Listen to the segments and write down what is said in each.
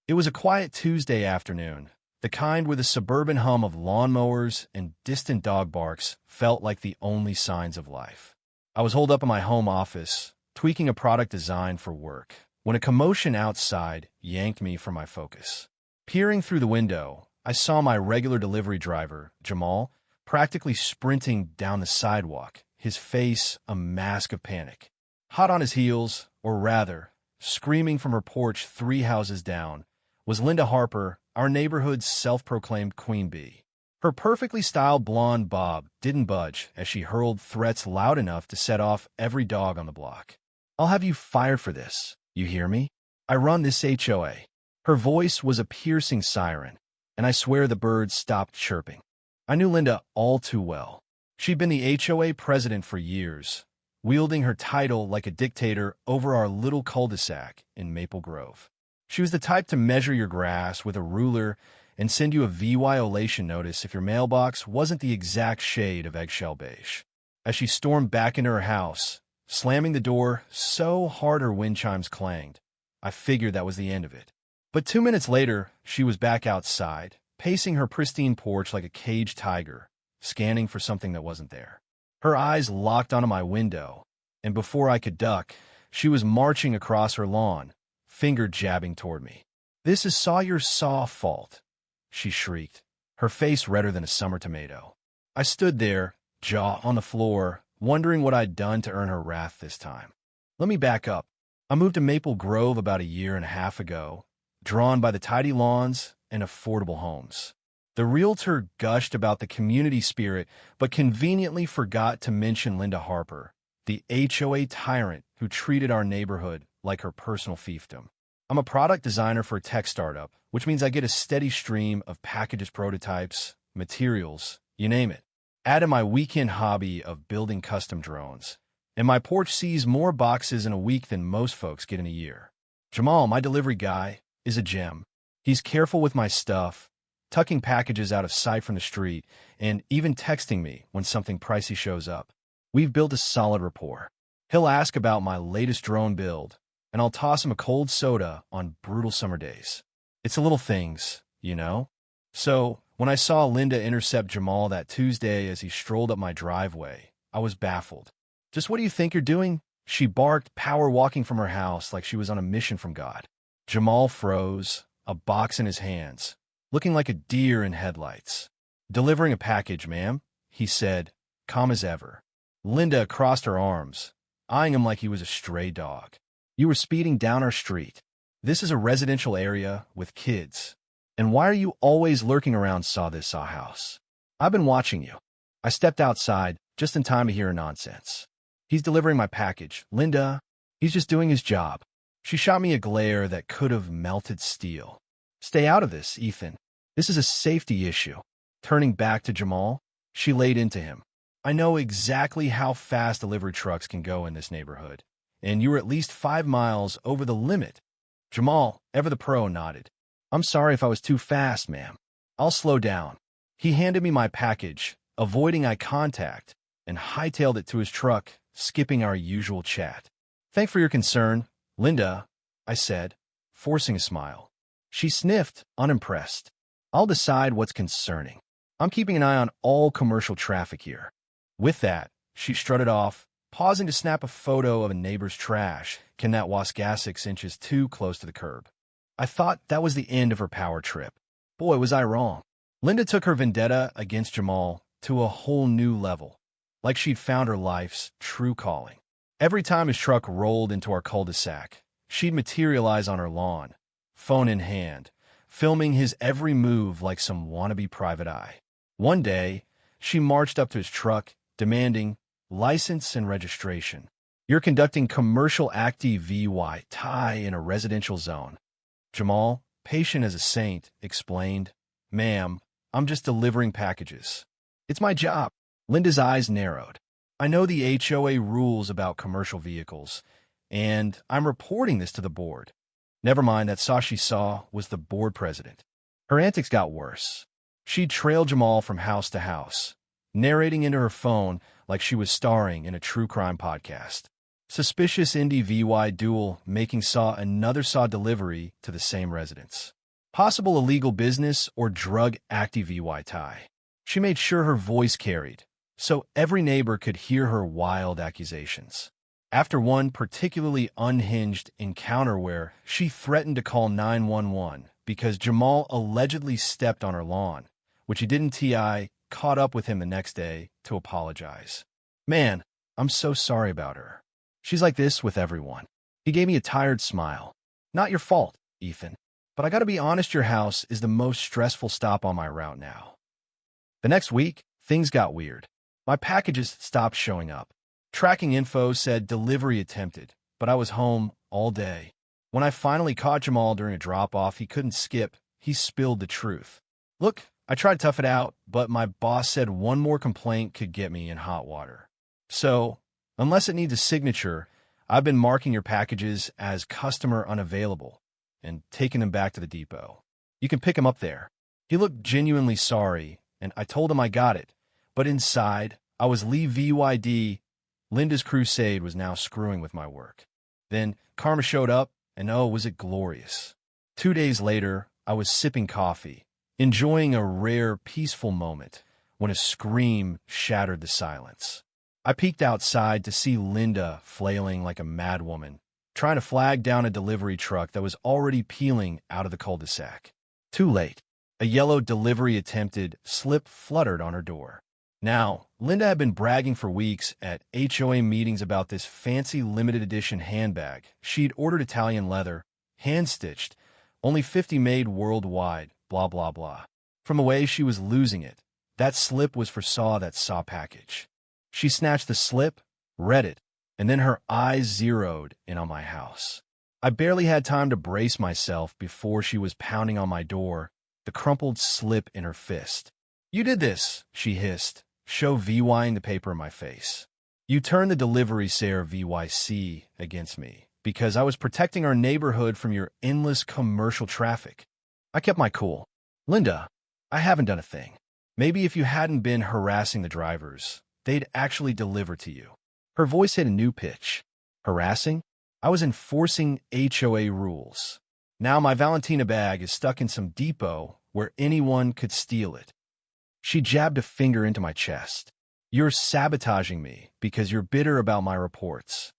It was a quiet Tuesday afternoon, the kind where the suburban hum of lawnmowers and distant dog barks felt like the only signs of life. I was holed up in my home office, tweaking a product design for work, when a commotion outside yanked me from my focus. Peering through the window, I saw my regular delivery driver, Jamal, practically sprinting down the sidewalk, his face a mask of panic. Hot on his heels, or rather, screaming from her porch 3 houses down, was Linda Harper, our neighborhood's self-proclaimed queen bee. Her perfectly styled blonde bob didn't budge as she hurled threats loud enough to set off every dog on the block. "I'll have you fired for this, you hear me? I run this HOA." Her voice was a piercing siren, and I swear the birds stopped chirping. I knew Linda all too well. She'd been the HOA president for years, wielding her title like a dictator over our little cul-de-sac in Maple Grove. She was the type to measure your grass with a ruler and send you a violation notice if your mailbox wasn't the exact shade of eggshell beige. As she stormed back into her house, slamming the door so hard her wind chimes clanged, I figured that was the end of it. But 2 minutes later, she was back outside, pacing her pristine porch like a caged tiger, scanning for something that wasn't there. Her eyes locked onto my window, and before I could duck, she was marching across her lawn, finger jabbing toward me. "This is Sawyer's Saw fault," she shrieked, her face redder than a summer tomato. I stood there, jaw on the floor, wondering what I'd done to earn her wrath this time. Let me back up. I moved to Maple Grove about a year and a half ago, drawn by the tidy lawns and affordable homes. The realtor gushed about the community spirit, but conveniently forgot to mention Linda Harper, the HOA tyrant who treated our neighborhood like her personal fiefdom. I'm a product designer for a tech startup, which means I get a steady stream of packages, prototypes, materials, you name it. Add in my weekend hobby of building custom drones, and my porch sees more boxes in a week than most folks get in a year. Jamal, my delivery guy, is a gem. He's careful with my stuff, tucking packages out of sight from the street, and even texting me when something pricey shows up. We've built a solid rapport. He'll ask about my latest drone build, and I'll toss him a cold soda on brutal summer days. It's the little things, you know? So, when I saw Linda intercept Jamal that Tuesday as he strolled up my driveway, I was baffled. "Just what do you think you're doing?" she barked, power walking from her house like she was on a mission from God. Jamal froze, a box in his hands, looking like a deer in headlights. "Delivering a package, ma'am," he said, calm as ever. Linda crossed her arms, eyeing him like he was a stray dog. "You were speeding down our street. This is a residential area with kids. And why are you always lurking around Saw House? I've been watching you." I stepped outside, just in time to hear her nonsense. "He's delivering my package. Linda, he's just doing his job." She shot me a glare that could have melted steel. "Stay out of this, Ethan. This is a safety issue." Turning back to Jamal, she laid into him. "I know exactly how fast delivery trucks can go in this neighborhood, and you were at least 5 miles over the limit." Jamal, ever the pro, nodded. "I'm sorry if I was too fast, ma'am. I'll slow down." He handed me my package, avoiding eye contact, and hightailed it to his truck, skipping our usual chat. "Thanks for your concern, Linda," I said, forcing a smile. She sniffed, unimpressed. "I'll decide what's concerning. I'm keeping an eye on all commercial traffic here." With that, she strutted off, pausing to snap a photo of a neighbor's trash, can that wasga 6 inches too close to the curb. I thought that was the end of her power trip. Boy, was I wrong. Linda took her vendetta against Jamal to a whole new level, like she'd found her life's true calling. Every time his truck rolled into our cul-de-sac, she'd materialize on her lawn, phone in hand, filming his every move like some wannabe private eye. One day, she marched up to his truck, demanding license and registration. "You're conducting commercial activity in a residential zone." Jamal, patient as a saint, explained, "Ma'am, I'm just delivering packages. It's my job." Linda's eyes narrowed. "I know the HOA rules about commercial vehicles, and I'm reporting this to the board." Never mind, that she saw was the board president. Her antics got worse. She trailed Jamal from house to house, narrating into her phone like she was starring in a true crime podcast. Suspicious indie VY duel making saw another saw delivery to the same residence. Possible illegal business or drug active VY tie. She made sure her voice carried, so every neighbor could hear her wild accusations. After one particularly unhinged encounter where she threatened to call 911 because Jamal allegedly stepped on her lawn, which he didn't. Ti caught up with him the next day to apologize. Man, I'm so sorry about her. She's like this with everyone. He gave me a tired smile. Not your fault, Ethan. But I gotta be honest, your house is the most stressful stop on my route now. The next week, things got weird. My packages stopped showing up. Tracking info said delivery attempted, but I was home all day. When I finally caught Jamal during a drop-off he couldn't skip, he spilled the truth. Look, I tried to tough it out, but my boss said one more complaint could get me in hot water. So, unless it needs a signature, I've been marking your packages as customer unavailable and taking them back to the depot. You can pick them up there. He looked genuinely sorry, and I told him I got it. But inside, I was Lee VYD. Linda's crusade was now screwing with my work. Then karma showed up, and oh, was it glorious. 2 days later, I was sipping coffee, enjoying a rare, peaceful moment, when a scream shattered the silence. I peeked outside to see Linda flailing like a madwoman, trying to flag down a delivery truck that was already peeling out of the cul-de-sac. Too late. A yellow delivery attempted slip fluttered on her door. Now, Linda had been bragging for weeks at HOA meetings about this fancy limited edition handbag she'd ordered, Italian leather, hand-stitched, only 50 made worldwide, blah blah blah. From the way she was losing it, that slip was for that saw package. She snatched the slip, read it, and then her eyes zeroed in on my house. I barely had time to brace myself before she was pounding on my door, the crumpled slip in her fist. You did this, she hissed, VYing the paper in my face. You turned the delivery Sarah VYC against me because I was protecting our neighborhood from your endless commercial traffic. I kept my cool. Linda, I haven't done a thing. Maybe if you hadn't been harassing the drivers, they'd actually deliver to you. Her voice hit a new pitch. Harassing? I was enforcing HOA rules. Now my Valentina bag is stuck in some depot where anyone could steal it. She jabbed a finger into my chest. You're sabotaging me because you're bitter about my reports.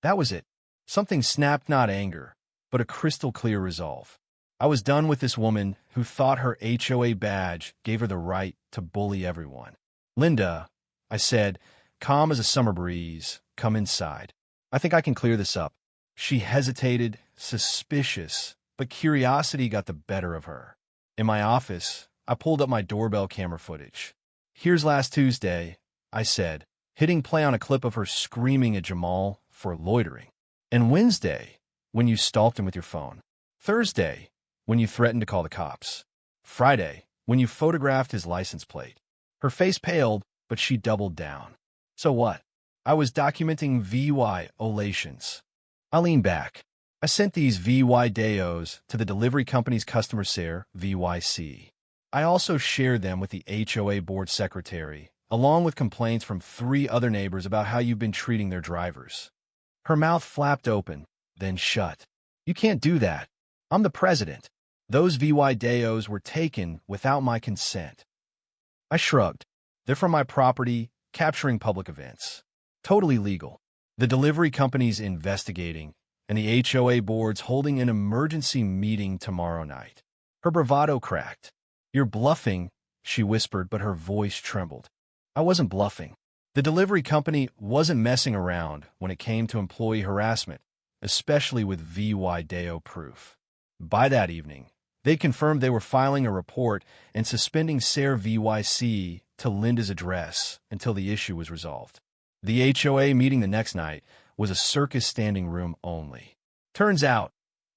That was it. Something snapped, not anger, but a crystal clear resolve. I was done with this woman who thought her HOA badge gave her the right to bully everyone. Linda, I said, calm as a summer breeze, come inside. I think I can clear this up. She hesitated, suspicious, but curiosity got the better of her. In my office, I pulled up my doorbell camera footage. Here's last Tuesday, I said, hitting play on a clip of her screaming at Jamal for loitering. And Wednesday, when you stalked him with your phone. Thursday, when you threatened to call the cops. Friday, when you photographed his license plate. Her face paled, but she doubled down. So what? I was documenting VY olations. I leaned back. I sent these VY Deos to the delivery company's customer care, VYC. I also shared them with the HOA board secretary, along with complaints from 3 other neighbors about how you've been treating their drivers. Her mouth flapped open, then shut. You can't do that. I'm the president. Those VY Deos were taken without my consent. I shrugged. They're from my property, capturing public events. Totally legal. The delivery company's investigating, and the HOA board's holding an emergency meeting tomorrow night. Her bravado cracked. You're bluffing, she whispered, but her voice trembled. I wasn't bluffing. The delivery company wasn't messing around when it came to employee harassment, especially with VY Deo proof. By that evening, they confirmed they were filing a report and suspending Sarah VYC to Linda's address until the issue was resolved. The HOA meeting the next night was a circus standing room only. Turns out,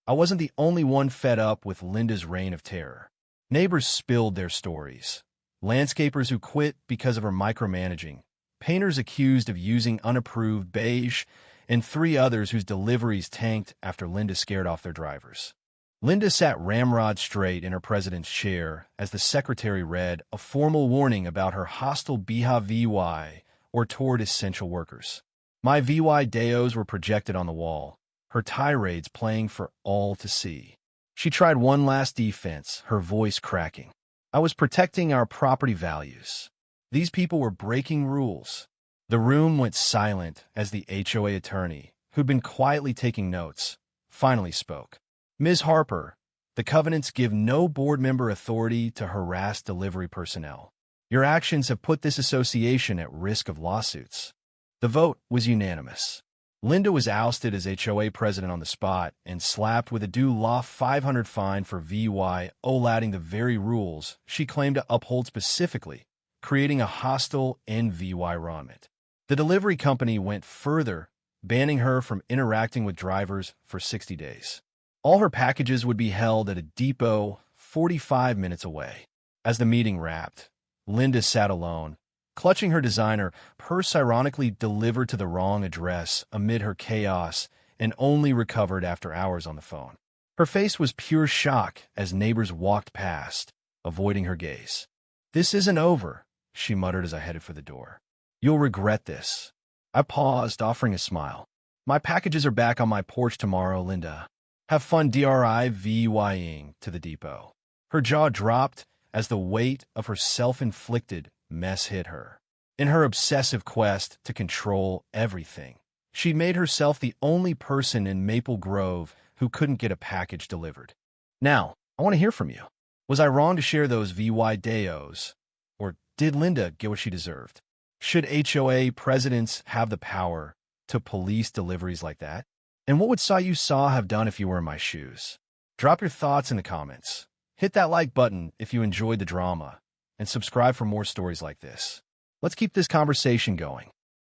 I wasn't the only one fed up with Linda's reign of terror. Neighbors spilled their stories. Landscapers who quit because of her micromanaging, painters accused of using unapproved beige, and 3 others whose deliveries tanked after Linda scared off their drivers. Linda sat ramrod straight in her president's chair as the secretary read a formal warning about her hostile behavior or toward essential workers. My VY Deos were projected on the wall, her tirades playing for all to see. She tried one last defense, her voice cracking. I was protecting our property values. These people were breaking rules. The room went silent as the HOA attorney, who'd been quietly taking notes, finally spoke. Ms. Harper, the covenants give no board member authority to harass delivery personnel. Your actions have put this association at risk of lawsuits. The vote was unanimous. Linda was ousted as HOA president on the spot and slapped with a due law 500 fine for violating the very rules she claimed to uphold specifically, creating a hostile environment. The delivery company went further, banning her from interacting with drivers for 60 days. All her packages would be held at a depot 45 minutes away. As the meeting wrapped, Linda sat alone, clutching her designer purse ironically delivered to the wrong address amid her chaos and only recovered after hours on the phone. Her face was pure shock as neighbors walked past, avoiding her gaze. "This isn't over," she muttered as I headed for the door. "You'll regret this." I paused, offering a smile. "My packages are back on my porch tomorrow, Linda. Have fun driving to the depot." Her jaw dropped as the weight of her self-inflicted mess hit her. In her obsessive quest to control everything, she'd made herself the only person in Maple Grove who couldn't get a package delivered. Now, I want to hear from you. Was I wrong to share those VY Deos? Or did Linda get what she deserved? Should HOA presidents have the power to police deliveries like that? And what would Saw You Saw have done if you were in my shoes? Drop your thoughts in the comments. Hit that like button if you enjoyed the drama, and subscribe for more stories like this. Let's keep this conversation going.